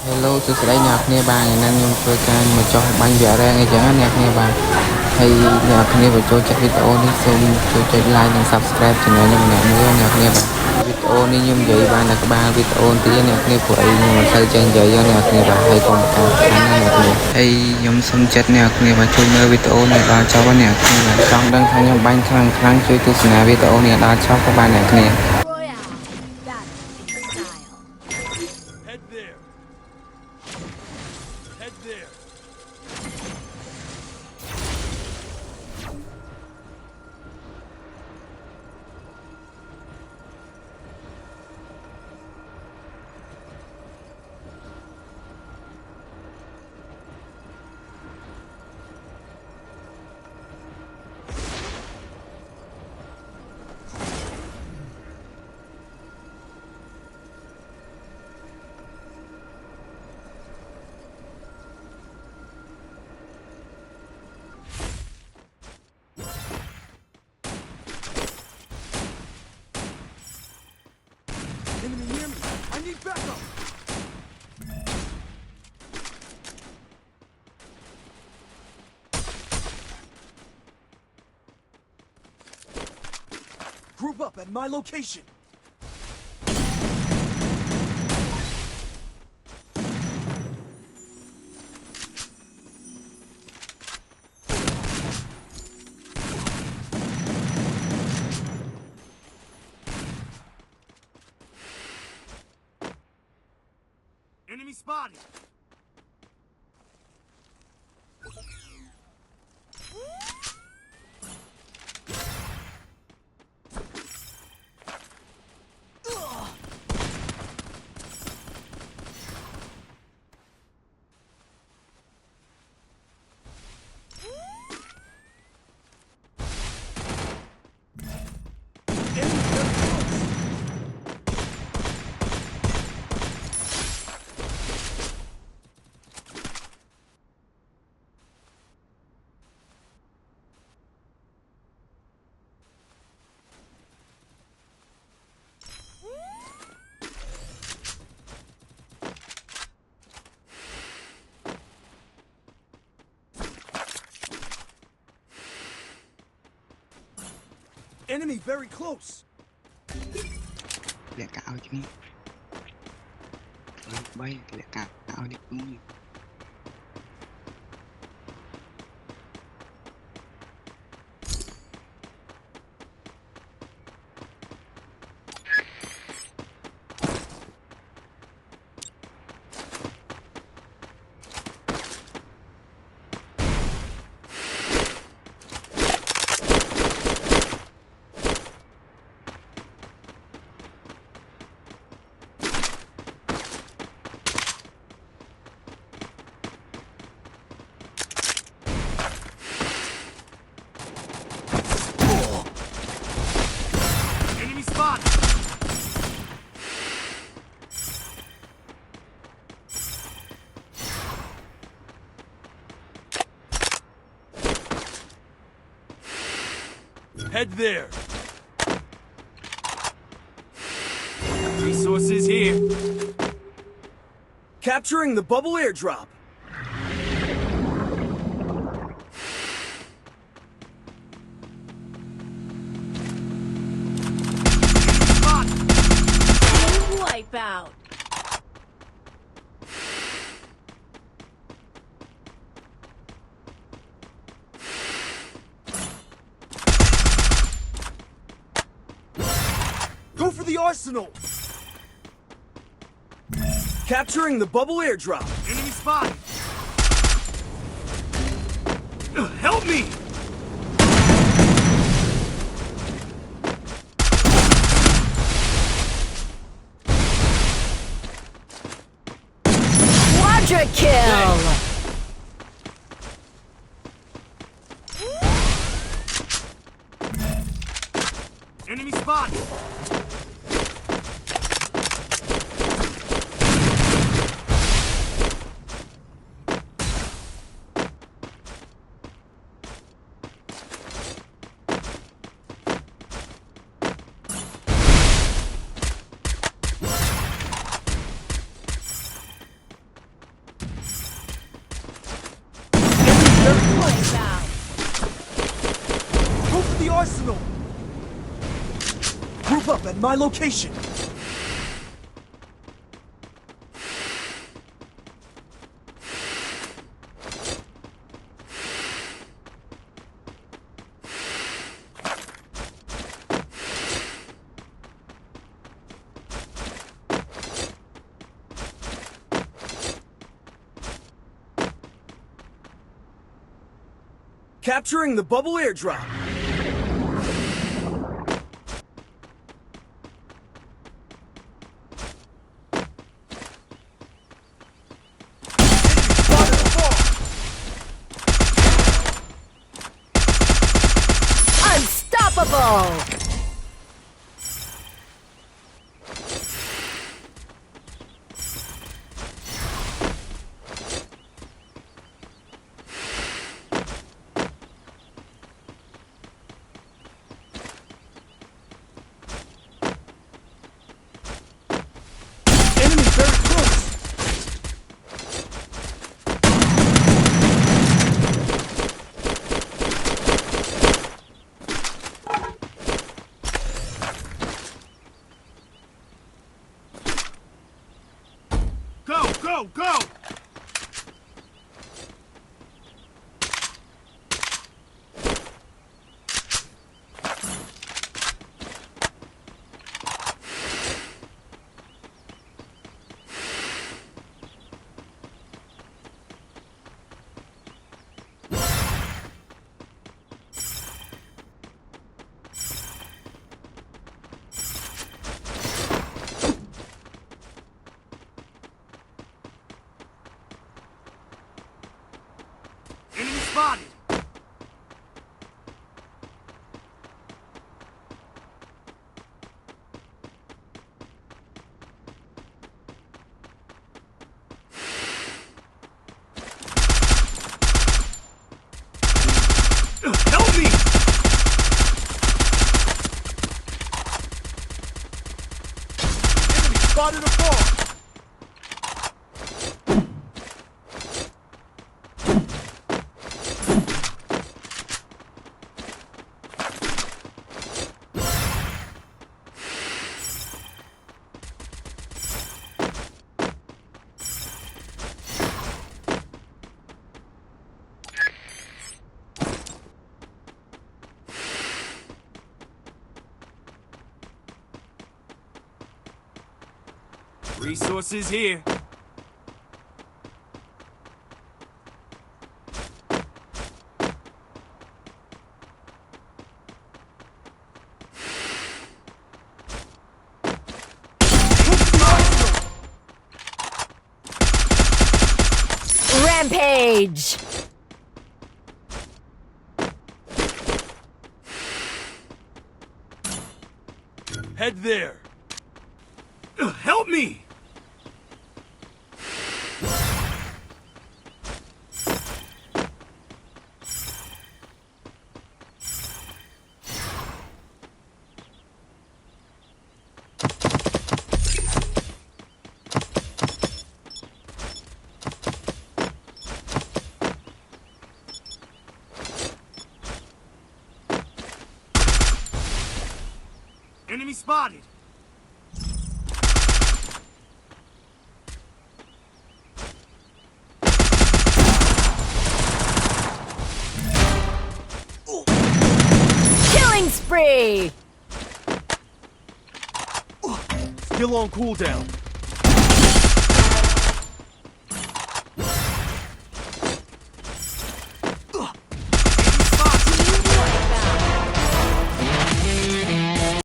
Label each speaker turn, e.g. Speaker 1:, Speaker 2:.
Speaker 1: Hello សួស្តីអ្នកគ្នាបាទថ្ងៃនេះខ្ញុំធ្វើការមកចុះបាញ់វាក់រែងអីចឹងណាអ្នកគ្នាបាទហើយអ្នកគ្នាបើចូលចិត្តវីដេអូនេះសូមជួយចុច like និង subscribe channel ខ្ញុំម្នាក់មួយអ្នកគ្នាបាទវីដេអូនេះខ្ញុំនិយាយបានតែក្បាលវីដេអូទីអ្នកគ្នាព្រោះអីខ្ញុំមិនសូវចេះនិយាយអ្នកគ្នាបាទហើយកុំតាមខានណាអ្នកគ្នាហើយខ្ញុំសូមចិត្តអ្នកគ្នាបាទជួយមើលវីដេអូនេះដល់ចប់អ្នកគ្នាបាទចង់ដឹងថាខ្ញុំបាញ់ខ្លាំងជួយទស្សនាវីដេអូនេះដល់ចប់ក៏បានអ្នកគ្នា
Speaker 2: Head there. Head there. Enemy near me. I need backup. Group up at my location. Enemy spotted. Enemy very close.
Speaker 1: លាក់កៅឲ្យគ្នាលេខ3លាក់កៅឲ្យលេខ1Enemy
Speaker 2: spotted. Head there. Resources here. Capturing the bubble airdrop.
Speaker 3: Wipeout.
Speaker 2: Go for the arsenal. Capturing the bubble airdrop. Enemy spotted. Help me!
Speaker 3: Quadra kill.
Speaker 2: Enemy spotted.
Speaker 3: wipeout.
Speaker 2: Go for the arsenal! Group up at my location! Capturing the bubble airdrop!
Speaker 3: Unstoppable!
Speaker 2: Enemy very close! Go, go, go! Enemy spotted! Help me! Enemy spotted a fall! Resources here.
Speaker 3: Rampage!
Speaker 2: Head there. Help me! Enemy spotted!
Speaker 3: Killing spree!
Speaker 2: Still on cooldown.